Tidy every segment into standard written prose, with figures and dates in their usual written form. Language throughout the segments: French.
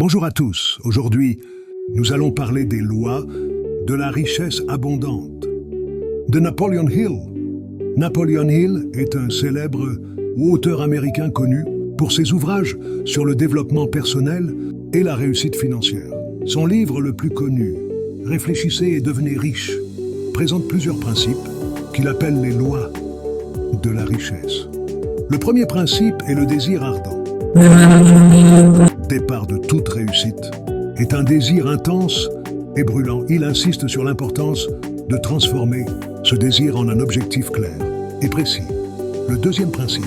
Bonjour à tous. Aujourd'hui, nous allons parler des lois de la richesse abondante. De Napoleon Hill. Napoleon Hill est un célèbre auteur américain connu pour ses ouvrages sur le développement personnel et la réussite financière. Son livre le plus connu, Réfléchissez et devenez riche, présente plusieurs principes qu'il appelle les lois de la richesse. Le premier principe est le désir ardent. Le départ de toute réussite est un désir intense et brûlant. Il insiste sur l'importance de transformer ce désir en un objectif clair et précis. Le deuxième principe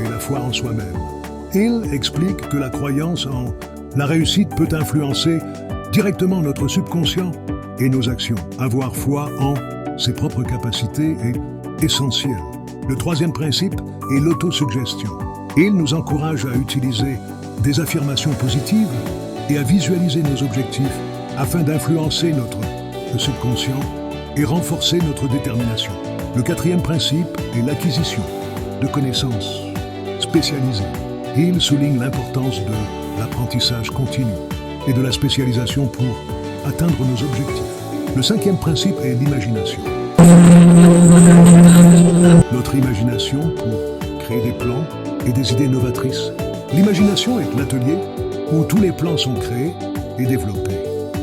est la foi en soi-même. Il explique que la croyance en la réussite peut influencer directement notre subconscient et nos actions. Avoir foi en ses propres capacités est essentiel. Le troisième principe est l'autosuggestion. Il nous encourage à utiliser des affirmations positives et à visualiser nos objectifs afin d'influencer notre subconscient et renforcer notre détermination. Le quatrième principe est l'acquisition de connaissances spécialisées. Il souligne l'importance de l'apprentissage continu et de la spécialisation pour atteindre nos objectifs. Le cinquième principe est l'imagination. Notre imagination pour créer des plans et des idées novatrices. L'imagination est l'atelier où tous les plans sont créés et développés.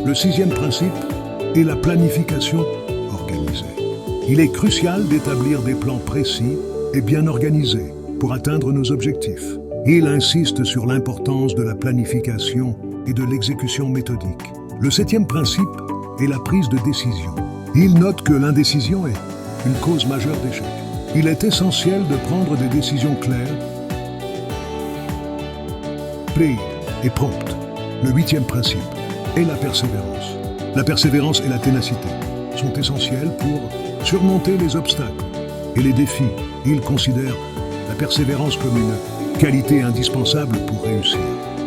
Le sixième principe est la planification organisée. Il est crucial d'établir des plans précis et bien organisés pour atteindre nos objectifs. Il insiste sur l'importance de la planification et de l'exécution méthodique. Le septième principe est la prise de décision. Il note que l'indécision est une cause majeure d'échec. Il est essentiel de prendre des décisions claires et promptes. Le huitième principe est la persévérance. La persévérance et la ténacité sont essentielles pour surmonter les obstacles et les défis. Il considère la persévérance comme une qualité indispensable pour réussir.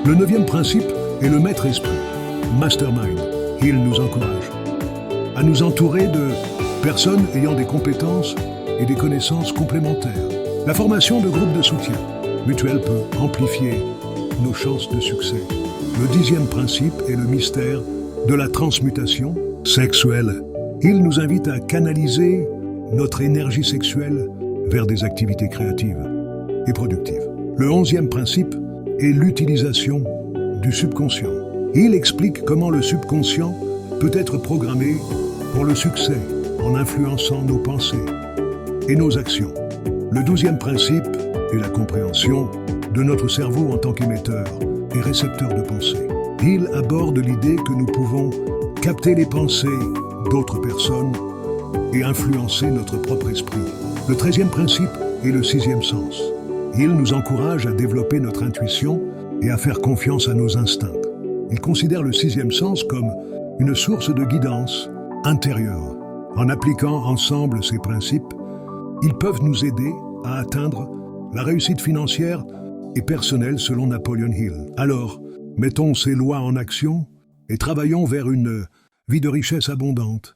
Le neuvième principe est le maître-esprit, mastermind. Il nous encourage à nous entourer de personnes ayant des compétences et des connaissances complémentaires. La formation de groupes de soutien mutuel peut amplifier nos chances de succès. Le dixième principe est le mystère de la transmutation sexuelle. Il nous invite à canaliser notre énergie sexuelle vers des activités créatives et productives. Le onzième principe est l'utilisation du subconscient. Il explique comment le subconscient peut être programmé pour le succès en influençant nos pensées et nos actions. Le douzième principe est la compréhension de notre cerveau en tant qu'émetteur et récepteur de pensées. Il aborde l'idée que nous pouvons capter les pensées d'autres personnes et influencer notre propre esprit. Le treizième principe est le sixième sens. Il nous encourage à développer notre intuition et à faire confiance à nos instincts. Il considère le sixième sens comme une source de guidance intérieure. En appliquant ensemble ces principes, ils peuvent nous aider à atteindre la réussite financière et personnelle selon Napoleon Hill. Alors, mettons ces lois en action et travaillons vers une vie de richesse abondante.